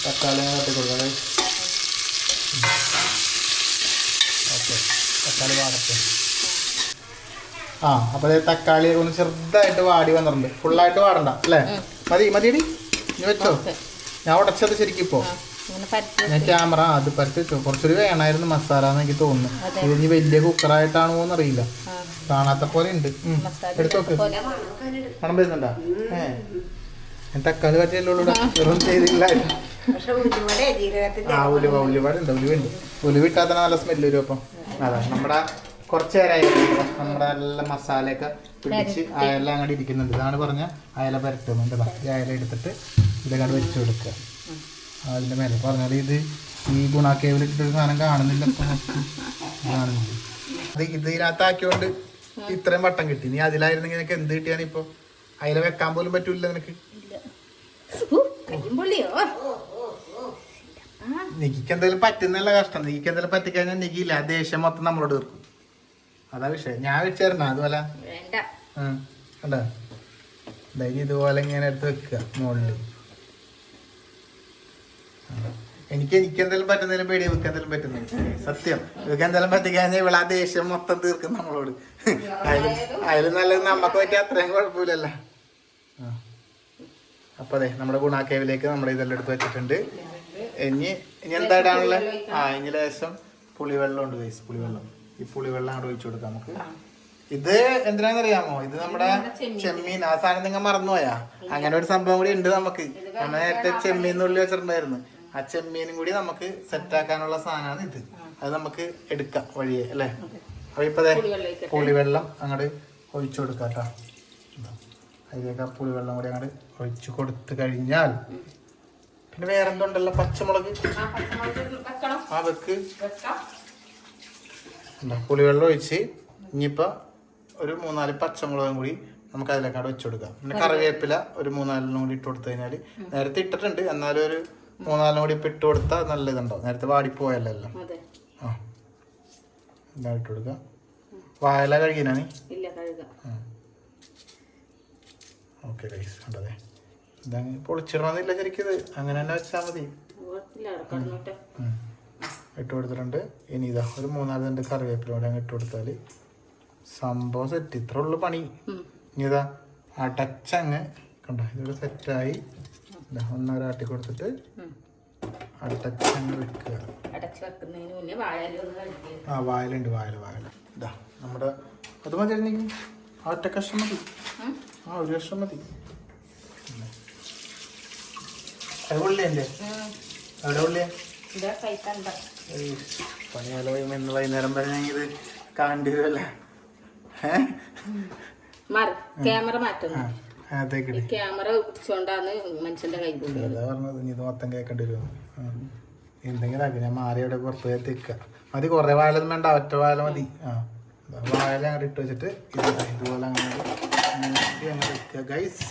തക്കാളി തട്ടി കൊടുക്കാം. ഓക്കെ, തക്കാളി വാടട്ടെ. അപ്പൊ തക്കാളി ഒന്ന് ചെറുതായിട്ട് വാടി വന്നിട്ടുണ്ട്. ഫുള്ളായിട്ട് വാടണ്ട അല്ലേ? മതിയടി, ഇനി വെച്ചോ. ഞാൻ ഉടച്ചത് ശരിക്കും ഇപ്പോ ഞാൻ ക്യാമറ അത് പരത്തി വെച്ചോ. കുറച്ചൊരു വേണമായിരുന്നു മസാല എന്ന് എനിക്ക് തോന്നുന്നു. ഇത് ഇനി വലിയ കുക്കറായിട്ടാണോ എന്നറിയില്ല, കാണാത്ത പോലെ ഉണ്ട്. എടുത്തോക്ക്, പണം വരുന്നുണ്ടാ? തക്കാളി പറ്റിയല്ലോ, വെറും ചെയ്തില്ല. ഉലുവ ഉണ്ട്. ഉലുവ ഇട്ടാൽ തന്നെ നല്ല സ്മെല്ല് വരും. അപ്പം അതാ നമ്മുടെ കുറച്ച് നേരമായി നമ്മുടെ നല്ല മസാലയൊക്കെ പിടിച്ച് അയല അങ്ങോട്ട് ഇരിക്കുന്നുണ്ട്. ഇതാണ് പറഞ്ഞ അയല പരട്ടുന്നുണ്ട്. ഈ അയല എടുത്തിട്ട് ഇതങ്ങോട്ട് വെച്ച് കൊടുക്കുക അതിൻ്റെ മേലെ. പറഞ്ഞാൽ ഇത് ഈ ഗുണാക്കേവിലിട്ടൊരു സാധനം കാണുന്നില്ല. അത് ഇതിനകത്താക്കിയോണ്ട് ഇത്രയും വട്ടം കിട്ടി. നീ അതിലായിരുന്നെങ്കിൽ നിനക്ക് എന്ത് കിട്ടിയാണ്? ഇപ്പോൾ അയല വെക്കാൻ പോലും പറ്റൂല നിനക്ക്. നിക്ക് എന്തെങ്കിലും പറ്റുന്നല്ല കഷ്ടം. നിക്ക് എന്തെങ്കിലും പറ്റിക്കഴിഞ്ഞാൽ നിക്കില്ല, ദേഷ്യം മൊത്തം നമ്മളോട് തീർക്കും. അതാ വിഷയം. ഞാൻ വെച്ചായിരുന്ന അതുപോലെ കണ്ടാ ഇതുപോലെ ഇങ്ങനെ എടുത്ത് വെക്കുക മുകളിൽ. എനിക്ക് എന്തെങ്കിലും പറ്റുന്നതിലും പേടി ഇവർക്ക് എന്തെങ്കിലും പറ്റുന്നില്ല. സത്യം ഇവർക്ക് എന്തെങ്കിലും പറ്റിക്കഴിഞ്ഞാൽ ഇവിടെ ആ ദേഷ്യം മൊത്തം തീർക്കും നമ്മളോട്. അതിലും നല്ലത് നമുക്ക് പറ്റിയ അത്രയും കുഴപ്പമില്ലല്ലോ. അപ്പൊ അതെ നമ്മുടെ ഗുണാക്കേവിലേക്ക് നമ്മുടെ ഇതെല്ലാം എടുത്ത് വെച്ചിട്ടുണ്ട്. ഇനി എന്താ ഇടാനുള്ള ഇനി ലേശം പുളിവെള്ളം ഉണ്ട് ഗൈസ്. പുളിവെള്ളം ഈ പുളിവെള്ളം അങ്ങോട്ട് ഒഴിച്ചു കൊടുക്കാം നമുക്ക്. ഇത് എന്തിനാന്നറിയാമോ? ഇത് നമ്മുടെ ചെമ്മീൻ. ആ സാധനം നിങ്ങൾ മറന്നുപോയാ? അങ്ങനെ ഒരു സംഭവം കൂടി ഉണ്ട് നമുക്ക്. നമ്മൾ നേരത്തെ ചെമ്മീൻ ഉള്ളി വെച്ചിട്ടുണ്ടായിരുന്നു. ആ ചെമ്മീനും കൂടി നമുക്ക് സെറ്റ് ആക്കാനുള്ള സാധനമാണ് ഇത്. അത് നമുക്ക് എടുക്കാം വഴിയെ അല്ലേ. അപ്പൊ ഇപ്പൊ പുളിവെള്ളം അങ്ങോട്ട് ഒഴിച്ചു കൊടുക്കാം കേട്ടോ. അതിലേക്ക് ആ പുളിവെള്ളം കൂടി അങ്ങോട്ട് ഒഴിച്ചു കൊടുത്തു കഴിഞ്ഞാൽ പിന്നെ വേറെന്തുണ്ടല്ലോ, പച്ചമുളക് ആ വെക്ക്. പുളിവെള്ളം ഒഴിച്ച് ഇനിയിപ്പോൾ ഒരു 3-4 പച്ചമുളകും കൂടി നമുക്ക് അതിലേക്കാട് വെച്ച് കൊടുക്കാം. പിന്നെ കറിവേപ്പില ഒരു 3-4 കൂടി ഇട്ട് കൊടുത്തു കഴിഞ്ഞാൽ നേരത്തെ ഇട്ടിട്ടുണ്ട്, എന്നാലും ഒരു 3-4 കൂടി ഇപ്പം ഇട്ട് കൊടുത്താൽ നല്ല ഇതുണ്ടാവും. നേരത്തെ വാടിപ്പോയല്ലോ എല്ലാം. ആ എല്ലാം ഇട്ട് കൊടുക്കാം. വാഴ കഴുകിനാണ്. Okay guys ഉണ്ടതെ. ഇതങ്ങനെ പൊളിച്ചിടണമെന്നില്ല ശരിക്കും. ഇത് അങ്ങനെ തന്നെ വെച്ചാൽ മതി. ഇട്ട് കൊടുത്തിട്ടുണ്ട്. ഇനി ഇതാ ഒരു 3-4 തണ്ട് കറിവേപ്പില കൂടെ അങ്ങ് ഇട്ട് കൊടുത്താൽ സംഭവം സെറ്റ്. ഇത്ര ഉള്ളു പണി. ഇനി ഇതാ അടച്ചങ്ങ് കണ്ടോ ഇതൊരു സെറ്റായി. ഒന്നൊരാട്ടി കൊടുത്തിട്ട് അടച്ചങ്ങ് വെക്കുക. ആ വായലുണ്ട്, വായല ഇതാ നമ്മുടെ അത് മതി. ആ ഒറ്റ കഷ്ണം മതി. ആ ഒരു കഷ്ണം മതി. അത് ഉള്ളിയല്ലേ? എവിടെ ഉള്ളിയാ? പണിയാലോ ഇന്ന് വൈകുന്നേരം വരെ ഞാൻ ഇത് കാണേണ്ടി വരുമല്ലേ. ക്യാമറ മാറ്റുന്നു. ക്യാമറ മനുഷ്യന്റെ കൈ പറഞ്ഞത് ഇത് മൊത്തം കേൾക്കേണ്ടി വരും. എന്തെങ്കിലും ആക്കി ഞാൻ മാറി അവിടെ പുറത്ത് പോയി തിക്കുക മതി. കുറെ വാഴലൊന്നും വേണ്ട, ഒറ്റ വാഴ മതി. ആ വാഴ അങ്ങോട്ട് ഇട്ട് വെച്ചിട്ട് ഇതുപോലെ അങ്ങനെ വെക്കുക ഗൈസ്.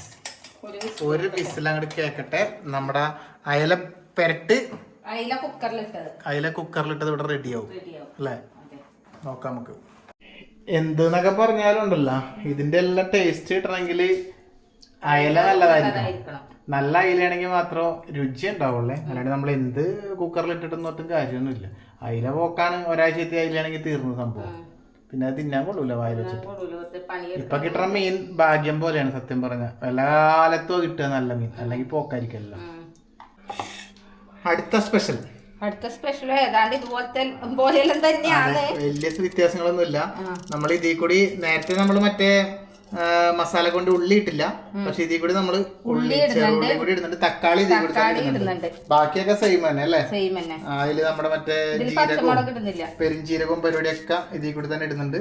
ഒരു വിസിൽ അങ്ങോട്ട് കേക്കട്ടെ. നമ്മുടെ അയല പെരട്ട് അയല കുക്കറിലിട്ടത് ഇവിടെ റെഡിയാവും അല്ലേ. നോക്കാം നമുക്ക്. എന്തെന്നൊക്കെ പറഞ്ഞാലുണ്ടല്ലോ, ഇതിന്റെ എല്ലാം ടേസ്റ്റ് കിട്ടണമെങ്കിൽ അയല നല്ലതായിരിക്കണം. നല്ല അയിലാണെങ്കിൽ മാത്രം രുചി ഉണ്ടാവുള്ളേ. അല്ലാണ്ട് നമ്മൾ എന്ത് കുക്കറിലിട്ടിട്ടൊന്നും ഒട്ടും കാര്യമൊന്നുമില്ല. അയില പോക്കാണ്. ഒരാഴ്ചത്തെ അയിലാണെങ്കിൽ തീർന്നു സംഭവം. പിന്നെ അത് തിന്നാൻ കൊള്ളൂല വായിൽ വെച്ചിട്ട്. ഇപ്പൊ കിട്ടുന്ന മീൻ ഭാഗ്യം പോലെയാണ് സത്യം പറഞ്ഞ. വല്ല കാലത്തോ കിട്ടുക നല്ല മീൻ, അല്ലെങ്കിൽ പോക്കായിരിക്കല്ലോ. അടുത്ത സ്പെഷ്യൽ ഏതാണ്ട് ഇതുപോലത്തെ പോലെയെല്ലാം തന്നെയാണ്. വലിയ വ്യത്യാസങ്ങളൊന്നുമില്ല. നമ്മൾ ഇതിൽ കൂടി നേരത്തെ നമ്മൾ മറ്റേ മസാല കൊണ്ട് ഉള്ളി ഇട്ടില്ല, പക്ഷെ ഇതിൽ കൂടി നമ്മള് ഉള്ളി ചെറുള്ളി കൂടി ഇടുന്നുണ്ട്, തക്കാളി ഇതിൽ കൂടി ഇടുന്നുണ്ട്. ബാക്കിയൊക്കെ സെയിം തന്നെ അല്ലേ. അതില് നമ്മുടെ മറ്റേ ജീരകവും പെരിഞ്ചീരകവും പരിപാടിയൊക്കെ ഇതിൽ കൂടി തന്നെ ഇടുന്നുണ്ട്.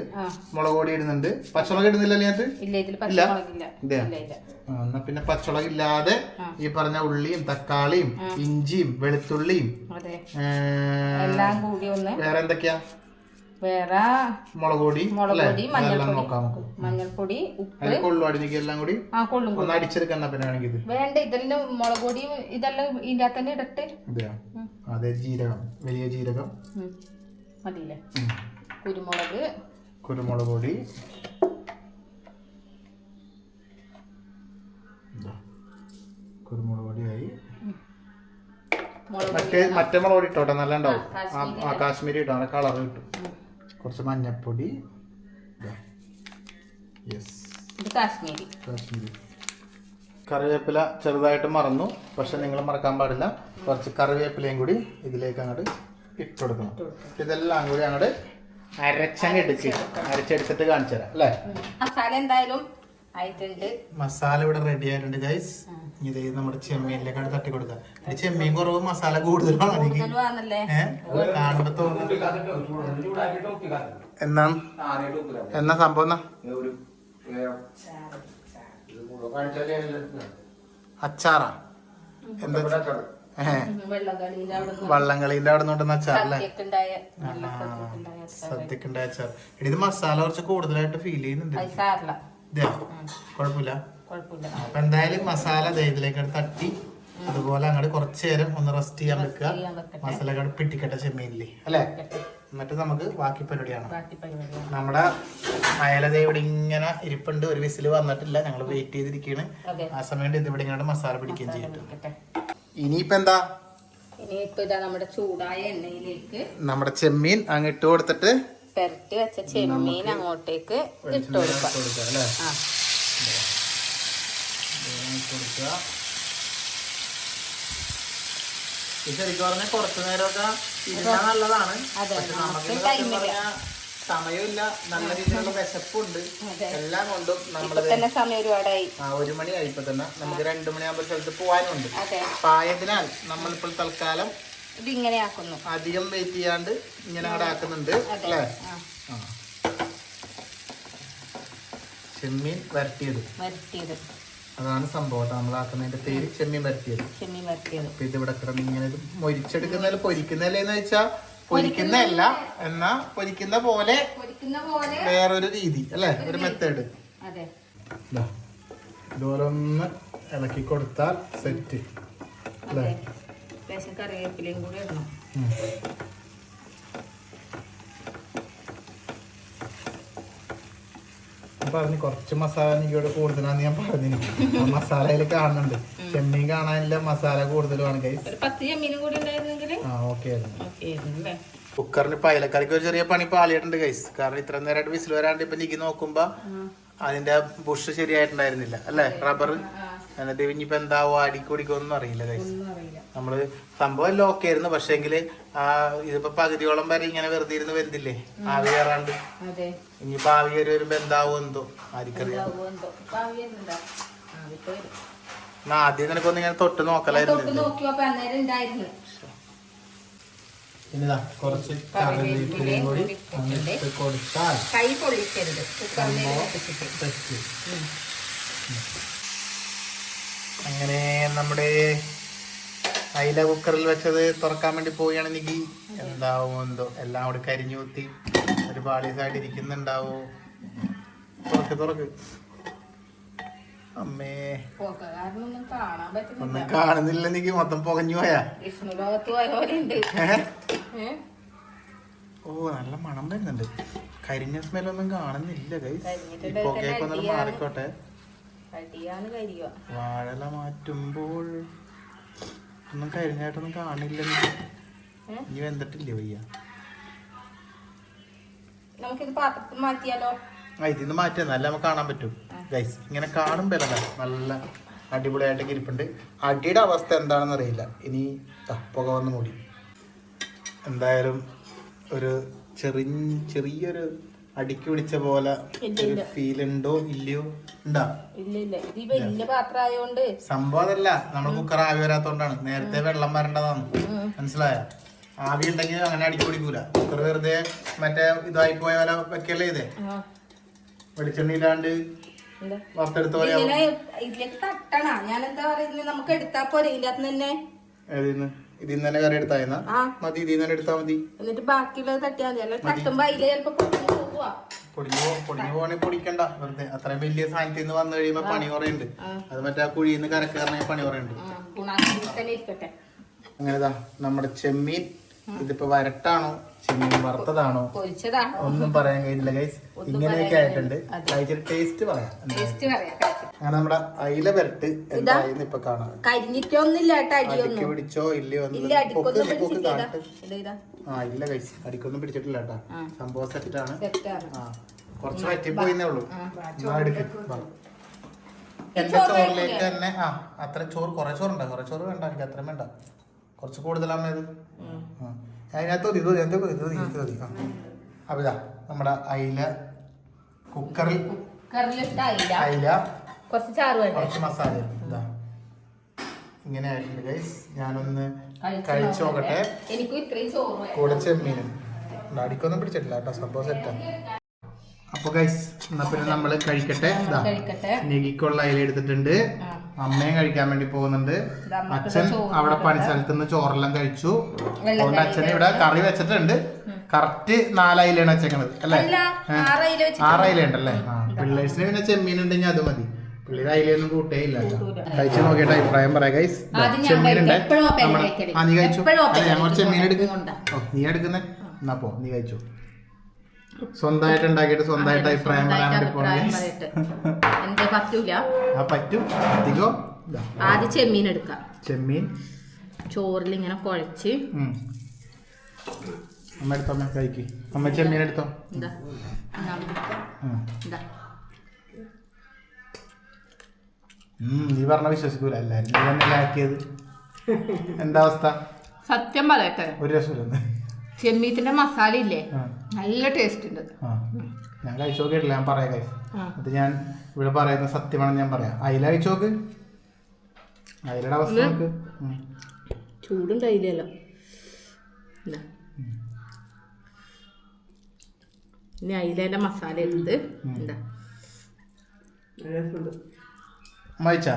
മുളക് പൊടി ഇടുന്നുണ്ട്. പച്ചമുളക് ഇടുന്നില്ല എന്നാ പിന്നെ പച്ചമുളക് ഇല്ലാതെ ഈ പറഞ്ഞ ഉള്ളിയും തക്കാളിയും ഇഞ്ചിയും വെളുത്തുള്ളിയും വേറെ എന്തൊക്കെയാ, വേറെ മുളക് പൊടി മഞ്ഞൾപ്പൊടി ഉപ്പ് എല്ലാം കൂടി ഒന്ന് അടിച്ചെടുക്കണ്ട. പിന്നെ ആണെങ്കിൽ വേണ്ട ഇതെല്ലാം മുളക് പൊടി ഇതെല്ലാം ഇതിന്റെ തന്നെ ഇടട്ടെ. അതെ ജീരകം, വലിയ ജീരകം മതിയില്ലേ. കുരുമുളക് പൊടി, കുരുമുളക് പൊടിയായി. മറ്റേ മുളക് പൊടി ഇട്ടോട്ടെ, നല്ല ഉണ്ടാവും. കാശ്മീരി ഇട്ടോ, നല്ല കളർ കിട്ടും. കുറച്ച് മഞ്ഞപ്പൊടി, കാശ്മീരി. കറിവേപ്പില ചെറുതായിട്ട് മറന്നു, പക്ഷെ നിങ്ങൾ മറക്കാൻ പാടില്ല. കുറച്ച് കറിവേപ്പിലയും കൂടി ഇതിലേക്ക് അങ്ങോട്ട് ഇട്ടുകൊടുക്കണം. ഇതെല്ലാം കൂടി അങ്ങോട്ട് അരച്ചെടുത്തിട്ട് കാണിച്ചു തരാം അല്ലേ. മസാല എന്തായാലും ആയിട്ടുണ്ട്. മസാല ഇവിടെ റെഡി ആയിട്ടുണ്ട് ഗൈസ്. ഇത് നമ്മുടെ ചെമ്മീനിലേക്കാണ് തട്ടി കൊടുക്കുക. ചെമ്മീൻ കുറവ്, മസാല കൂടുതലാണ് എനിക്ക് കാണുമ്പോ തോന്നുന്നു. എന്നാ സംഭവം അച്ചാറാ? എന്താ വള്ളംകളീന്റെ അവിടെ നിന്നുണ്ടെന്ന അച്ചാറല്ലേ? സദ്യക്കുണ്ടായ അച്ചാർ. ഇത് മസാല കുറച്ച് കൂടുതലായിട്ട് ഫീൽ ചെയ്യുന്നുണ്ട്. കുഴപ്പമില്ല. അപ്പൊ എന്തായാലും മസാല ഇതിലേക്ക് തട്ടി അതുപോലെ അങ്ങോട്ട് കുറച്ചു നേരം ഒന്ന് റെസ്റ്റ് ചെയ്യാൻ വെക്കുക. മസാല അങ്ങോട്ട് പിടിക്കട്ടെ ചെമ്മീനില് അല്ലേ. എന്നിട്ട് നമുക്ക് ബാക്കി പരിപാടിയാണ്. നമ്മുടെ അയല ഇവിടെ ഇങ്ങനെ ഇരിപ്പുണ്ട്. ഒരു വിസിൽ വന്നിട്ടില്ല, ഞങ്ങൾ വെയിറ്റ് ചെയ്തിരിക്കുകയാണ്. ആ സമയം ഇത് ഇവിടെ ഇങ്ങനെ മസാല പിടിക്കുകയും ചെയ്തിട്ടുണ്ട്. ഇനിയിപ്പോ എന്താ ഇപ്പൊ ഇതാ നമ്മുടെ ചൂടായ എണ്ണയിലേക്ക് നമ്മുടെ ചെമ്മീൻ അങ്ങ് ഇട്ട് കൊടുത്തിട്ട് പെരട്ടി വെച്ച ചെമ്മീൻ അങ്ങോട്ടേക്ക് ഇട്ട് കൊടുക്കാം. അല്ലേ? ആ ശരിക്കും പറഞ്ഞാൽ കുറച്ചു നേരമൊക്കെ ഇരുന്നാൽ നല്ലതാണ്. അതെ, പക്ഷെ നമുക്ക് നമുക്ക് ടൈമില്ല. സമയമില്ല, നല്ല രീതിയിലുള്ള വിശപ്പുണ്ട്, എല്ലാം കൊണ്ടും നമ്മള് തന്നെ സമയം ഒരുപാടായി. 1 മണിയായി ഇപ്പൊ തന്നെ. നമുക്ക് 2 മണിയാകുമ്പോൾ സ്ഥലത്ത് പോകാനുണ്ട്. അതെ, അപ്പൊ ആയതിനാൽ നമ്മളിപ്പോൾ തൽക്കാലം ഇതിങ്ങനെ ആക്കുന്നു. അധികം വെയിറ്റ് ചെയ്യാണ്ട് ഇങ്ങനെ അവിടെ ആക്കുന്നുണ്ട് അല്ലേ? ചെമ്മീൻ വരട്ടിയത് അതാണ് സംഭവം. നമ്മളാക്കുന്നതിന്റെ പേര് ചെമ്മീൻ വരട്ടിയത്. അപ്പൊ ഇതിവിടെ കിടന്ന് ഇങ്ങനെ മൊരിച്ചെടുക്കുന്നതിൽ പൊരിക്കുന്നതല്ലേന്ന് വെച്ചാ പൊരിക്കുന്നതല്ല, എന്നാ പൊരിക്കുന്ന പോലെ വേറൊരു രീതി അല്ലേ, ഒരു മെത്തേഡ്. ഇതുപോലെ ഒന്ന് ഇളക്കി കൊടുത്താൽ സെറ്റ് അല്ലേ? കറിവേപ്പിലയും കൂടി ഇടണം. പറഞ്ഞു കുറച്ച് മസാല എനിക്കിവിടെ കൂടുതലാന്ന് ഞാൻ പറഞ്ഞു. മസാലയിൽ കാണുന്നുണ്ട്, ചെമ്മീൻ കാണാനില്ല, മസാല കൂടുതലുമാണ് ഗൈസ്. ഓക്കെ. കുക്കറിന് ഇപ്പൊ അയലക്കറിക്ക് ഒരു ചെറിയ പണി പാളിയിട്ടുണ്ട് ഗൈസ്. കാരണം ഇത്ര നേരമായിട്ട് വിസിൽ വരാണ്ട് ഇപ്പൊ എനിക്ക് നോക്കുമ്പോ അതിന്റെ ബുഷ് ശരിയായിട്ടുണ്ടായിരുന്നില്ല അല്ലെ, റബ്ബർ. എന്നിട്ട് ഇനിയിപ്പോ എന്താവോ അടിക്കൊടിക്കൊന്നും അറിയില്ല ഗൈസ്. നമ്മള് സംഭവം എല്ലാം ഓക്കെ ആയിരുന്നു, പക്ഷേങ്കില് ഇതിപ്പോ പകുതിയോളം വരെ ഇങ്ങനെ വെറുതെ ഇരുന്ന് വെന്തില്ലേ, ആവി കയറാണ്ട്. ഇനിയിപ്പോ ആവി കയറി വരുമ്പോ എന്താവോ എന്തോ ആർക്കറിയാം. ആദ്യം നിനക്കൊന്ന് ഇങ്ങനെ തൊട്ട് നോക്കലായിരുന്നു. പിന്നെതാ കുറച്ച് കറിവേപ്പിലയും കൂടി കൊടുത്താൽ അങ്ങനെ നമ്മുടെ അയില കുക്കറിൽ വെച്ചത് തുറക്കാൻ വേണ്ടി പോവുകയാണെങ്കിൽ എന്താവും എന്തോ, എല്ലാം കൂടി കരിഞ്ഞൂത്തി ഒരു പാളീസായിട്ട് ഇരിക്കുന്നുണ്ടാവോ. തുറക്ക്. അമ്മേ, ഒന്നും കാണുന്നില്ല, എനിക്ക് മൊത്തം പുകഞ്ഞു പോയാ. ഓ, നല്ല മണം വരുന്നുണ്ട്. കരിഞ്ഞ സ്മെല്ലൊന്നും കാണുന്നില്ല ഗൈസ്. ഈ പുകയൊക്കെ ഒന്നും മാറിക്കോട്ടെ. വാഴല മാറ്റുമ്പോൾ ഒന്നും കരിഞ്ഞായിട്ടൊന്നും കാണില്ല. ഇനി വെന്തിട്ടില്ലേ വയ്യ? നമുക്കിത് പാത്രത്തിൽ മാറ്റിയാലോ? ഇതിന്ന് മാറ്റിയാൽ നല്ല നമുക്ക് കാണാൻ പറ്റും ഗൈസ്. ഇങ്ങനെ കാണുമ്പോ നല്ല അടിപൊളിയായിട്ടൊക്കെ ഇരിപ്പുണ്ട്. അടിയുടെ അവസ്ഥ എന്താണെന്ന് അറിയില്ല. ഇനി പുക വന്ന് മൂടി. എന്തായാലും ഒരു ചെറിയൊരു അടിക്ക് പിടിച്ച പോലെ ഫീൽ ഉണ്ടോ ഇല്ലയോ? ഉണ്ടാ സംഭവം അതല്ല, നമ്മൾ കുക്കർ ആവി വരാത്തോണ്ടാണ്. നേരത്തെ വെള്ളം വരേണ്ടതാണ്, മനസ്സിലായ? ആവി ഉണ്ടെങ്കിൽ അങ്ങനെ അടിക്ക് പിടിക്കൂല. കുക്കർ വെറുതെ മറ്റേ ഇതായി പോയ പോലെ വെക്കല്ലേ ഇതേ, വെളിച്ചെണ്ണ ഇല്ലാണ്ട് വറുത്തെടുത്ത പോലെ. ഇതിന്ന് തന്നെ കറി എടുത്താ മതി, ഇതിന്ന് തന്നെ എടുത്താ മതി. എന്നിട്ട് ബാക്കിയുള്ളത് തട്ടിയാൽ പൊടിഞ്ഞു പോവാണെങ്കിൽ പൊടിക്കണ്ട വെറുതെ. അത്രയും വലിയ സാധനത്തിൽ നിന്ന് വന്നു കഴിയുമ്പോ പണി കുറയുണ്ട്. അത് മറ്റേ ആ കുഴിയിൽ നിന്ന് കരക്കയറണമെങ്കിൽ പണി കുറയുണ്ട്. അങ്ങനെതാ നമ്മുടെ ചെമ്മീൻ. ഇതിപ്പോ വരട്ടാണോ ചെമ്മീൻ വറുത്തതാണോ ഒന്നും പറയാൻ കഴിയില്ല ഗൈസ്. ഇങ്ങനെയൊക്കെ ആയിട്ടുണ്ട്. കഴിച്ചിട്ട് ടേസ്റ്റ് പറയാം. അങ്ങനെ നമ്മുടെ അയില വരട്ട് എന്തായെന്ന് ഇപ്പൊ കാണാം. അടിക്ക് പിടിച്ചോ ഇല്ലയോ? ഇല്ല ഗൈസ്, അടിക്കൊന്നും പിടിച്ചിട്ടില്ല കേട്ടാ. സംഭവം സെറ്റാണ്. കുറച്ച് പറ്റിപ്പോയിന്നേ ഉള്ളൂ. എടുക്ക്. എന്റെ ചോറിലേക്ക് തന്നെ അത്ര ചോറ്, കുറെ ചോറുണ്ടോ? കുറെ ചോറ് വേണ്ട, എനിക്ക് അത്രയും വേണ്ട, കുറച്ച് കൂടുതലാണ് ഇത്. അതിനകത്ത് മതി. അപ്പൊ ഇതാ നമ്മുടെ അയില കുക്കറിൽ അയില കുറച്ച് മസാല ഇതാ ഇങ്ങനെ ആയിട്ടുണ്ട് ഗൈസ്. ഞാനൊന്ന് കഴിച്ചു നോക്കട്ടെ. കൂടെ ചെമ്മീനും അടിക്കൊന്നും പിടിച്ചിട്ടില്ല കേട്ടോ, സംഭവം സെറ്റാണ്. അപ്പൊ ഗൈസ് എന്നാ പിന്നെ നമ്മള് കഴിക്കട്ടെ. നെഗിക്കുള്ള അയില എടുത്തിട്ടുണ്ട്. അമ്മയും കഴിക്കാൻ വേണ്ടി പോകുന്നുണ്ട്. അച്ഛൻ അവിടെ പണിസ്ഥലത്ത് നിന്ന് ചോറെല്ലാം കഴിച്ചു. അതുകൊണ്ട് അച്ഛന് ഇവിടെ കറി വെച്ചിട്ടുണ്ട്. കറക്റ്റ് 4 അയിലാണ് വെച്ചേക്കണത് അല്ലേ? 6 അയില ഉണ്ടല്ലേ? പിള്ളേഴ്സിന് പിന്നെ ചെമ്മീൻ ഉണ്ടെങ്കിൽ അത് മതി. പിള്ളേർ അയിലൊന്നും കൂട്ടേ ഇല്ല. കഴിച്ചു നോക്കിയിട്ട് അഭിപ്രായം പറയാം ഗൈസ്. ചെമ്മീനുണ്ട്. നീ കഴിച്ചു. ഞങ്ങൾ ചെമ്മീൻ എടുക്കും. നീ എടുക്കുന്നേ? എന്നാ പോ, നീ കഴിച്ചു. സ്വന്തമായിട്ട് ഉണ്ടാക്കിയിട്ട് സ്വന്തമായിട്ട് അഭിപ്രായം പറയാൻ വേണ്ടി പോകണം. പറ്റും അധികം. ആദ്യം ചെമ്മീൻ എടുക്കാം. ചെമ്മീൻ ചോറിൽ ഇങ്ങനെ കുഴച്ച് അമ്മ എടുത്തോ, അമ്മ കഴിക്ക്. അമ്മ ചെമ്മീൻ എടുത്തോ. എന്താ എന്താ നീ പറഞ്ഞ വിശ്വസിക്കൂല, എല്ലാരും നീ തന്നെ ആക്കിയത്. എന്താ അവസ്ഥ? സത്യം പറയട്ടെ, ഒരു രസമില്ല. ചെമ്മീത്തിന്റെ മസാല ഇല്ലേ, നല്ല ടേസ്റ്റ് ഉണ്ട്. ഞാൻ കഴിച്ചു നോക്കിയിട്ടില്ല, ഞാൻ പറയാം കഴിച്ചു. അത് ഞാൻ ഇവിടെ പറയുന്ന സത്യമാണെന്ന് ഞാൻ പറയാം. അയില കഴിച്ചു നോക്ക്, അയിലയുടെ അവസ്ഥ നോക്ക്. ചൂടുണ്ടായില്ലല്ലോ. ഇനി അയിലേന്റെ മസാല എടുത്ത് എന്താ വായിച്ചാ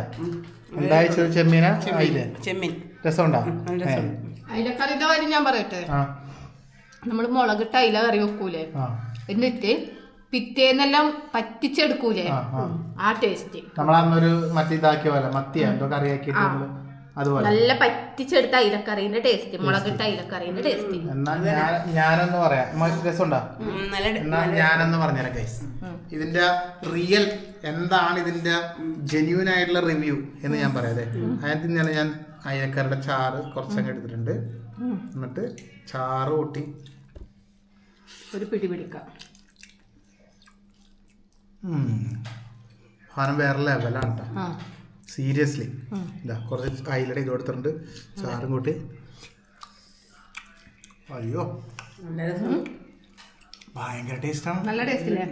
എന്താ കഴിച്ചത്? ചെമ്മീന അയില ചെമ്മീൻ രസമുണ്ടാ? അയിലക്കറിന്റെ കാര്യം ഞാൻ പറയട്ടെ. നമ്മള് മുളകിട്ട് അയില കറി വെക്കൂലേ, എന്നിട്ട് പിറ്റേന്നെല്ലാം പറ്റിച്ചെടുക്കൂലേ, ആ ടേസ്റ്റ്. നമ്മളന്നൊരു മറ്റേ ഇതാക്കിയ പോലെ മത്തിയാ എന്തോ കറിയാക്കിയിട്ട് അതുപോലെ നല്ല പറ്റിച്ചെടുത്ത അയിലക്കറീന്റെ ടേസ്റ്റ്, മുളകിട്ട അയിലക്കറീന്റെ ടേസ്റ്റ്. എന്നാ ഞാനൊന്ന് പറയാം, രസമുണ്ടാ? എന്നാ ഞാനൊന്ന് പറഞ്ഞുതരാം ഗൈസ്, ഇതിന്റെ റിയൽ എന്താണ്, ഇതിന്റെ ജെന്യൂൻ ആയിട്ടുള്ള റിവ്യൂ എന്ന് ഞാൻ പറയാം. അതെ, അതിനകത്ത് തന്നെയാണ് ഞാൻ അയലക്കറിയുടെ ചാറ് കുറച്ചങ്ങ് എടുത്തിട്ടുണ്ട്. എന്നിട്ട് ചാറ് കൂട്ടി ഒരു പിടി പിടിക്കാം. സാധനം വേറെ ലെവലാണ് കേട്ടോ, സീരിയസ്ലി. ഇതാ കുറച്ച് അയിലയുടെ ഇത് കൊടുത്തിട്ടുണ്ട്, ചാറും കൂട്ടി. അയ്യോ ഭയങ്കര ടേസ്റ്റാണ്, നല്ല ടേസ്റ്റ് ഇല്ലേ?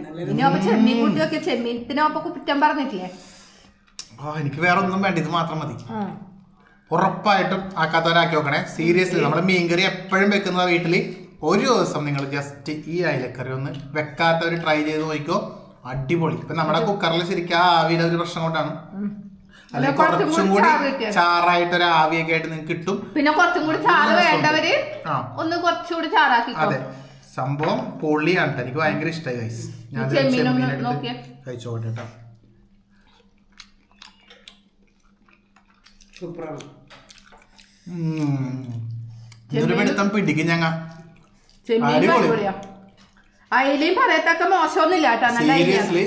ചെമ്മീൻ കൂട്ടിയൊക്കെ ചെമ്മീനത്തിനൊപ്പം കുറ്റം പറഞ്ഞിട്ടില്ലേ? എനിക്ക് വേറെ ഒന്നും വേണ്ട, ഇത് മാത്രം മതി. ഉറപ്പായിട്ടും ആക്കാത്തവരാക്കി നോക്കണേ, സീരിയസ്ലി. നമ്മുടെ മീൻകറി എപ്പോഴും വെക്കുന്ന വീട്ടിൽ ഒരു ദിവസം നിങ്ങൾ ജസ്റ്റ് ഈ അയിലക്കറി ഒന്ന് വെക്കാത്തവർ ട്രൈ ചെയ്ത് നോക്കിക്കോ, അടിപൊളി. ഇപ്പൊ നമ്മുടെ കുക്കറിൽ ശരിക്കും ആ ആവിയുടെ ഒരു പ്രശ്നം കൊണ്ടാണ്, അല്ലെ കുറച്ചും കൂടി ചാറായിട്ട് ഒരു ആവിയൊക്കെ ആയിട്ട് നിങ്ങൾക്ക് കിട്ടും. പിന്നെ കുറച്ചും കൂടി ചാറ് വേണ്ടവര് ഒന്ന് കുറച്ചുകൂടി ചാറാക്കി. അതെ, സംഭവം പൊള്ളിയാണ്. എനിക്ക് ഭയങ്കര ഇഷ്ടമായി ഗൈസ്. ഞാൻ കഴിച്ചോട്ടെ കേട്ടോ. ഇതൊരു പിടുത്തം പിടിക്കും ഞങ്ങ. അയിലും പറയത്തക്ക മോശമൊന്നുമില്ല കേട്ടോ, സീരിയസ്ലി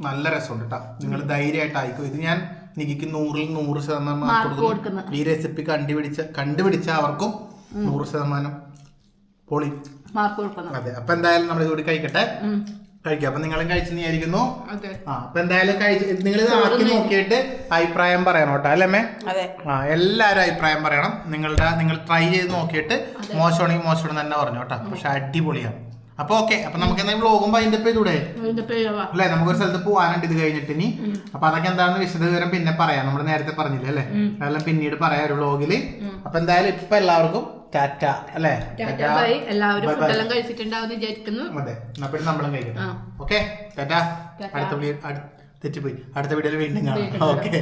നല്ല രസമുണ്ട് കേട്ടോ. നിങ്ങൾ ധൈര്യമായിട്ട് ആയിക്കോ. ഇത് ഞാൻ നികിക്ക് 100ൽ 100% മാർക്ക് കൊടുക്കുന്നു. ഈ റെസിപ്പി കണ്ടുപിടിച്ച അവർക്കും 100% പൊളി മാർക്ക് കൊടുക്കുന്നു. അതെ, അപ്പൊ എന്തായാലും നമ്മൾ ഇതുകൂടി കഴിക്കട്ടെ. കഴിക്കാം. അപ്പൊ നിങ്ങളും കഴിച്ചെന്നായിരിക്കുന്നു. അപ്പൊ എന്തായാലും നിങ്ങൾ ഇത് ആക്കി നോക്കിയിട്ട് അഭിപ്രായം പറയണം കേട്ടോ, അല്ലേ? എല്ലാരും അഭിപ്രായം പറയണം. നിങ്ങൾ ട്രൈ ചെയ്ത് നോക്കിയിട്ട് മോശമാണെങ്കിൽ മോശം തന്നെ പറഞ്ഞു കേട്ടോ. പക്ഷെ അടിപൊളിയാണ്. അപ്പൊ ഓക്കെ, അപ്പൊ നമുക്ക് എന്തെങ്കിലും വ്ലോഗും അതിന്റെ ചെയ്തൂടെ അല്ലെ? നമുക്കൊരു സ്ഥലത്ത് പോകാനുണ്ട് ഇത് കഴിഞ്ഞിട്ട് ഇനി. അപ്പൊ അതൊക്കെ എന്താണെന്ന് വിശദവിവരം പിന്നെ പറയാം. നമ്മൾ നേരത്തെ പറഞ്ഞില്ലേ അല്ലെ? അതെല്ലാം പിന്നീട് പറയാം ഒരു വ്ലോഗില്. അപ്പൊ എന്തായാലും ഇപ്പൊ എല്ലാവർക്കും ടാറ്റ അല്ലെ? എല്ലാവരും ഫുഡെല്ലാം കഴിച്ചിട്ടുണ്ടാവും വിചാരിക്കുന്നു. അതെ, എന്നാ പിന്നെ നമ്മളും കഴിക്കട്ടെ. ഓക്കെ, ടാറ്റ. തെറ്റിപ്പോയി, അടുത്ത വീഡിയോയിൽ വീണ്ടും കാണാം. ഓക്കെ.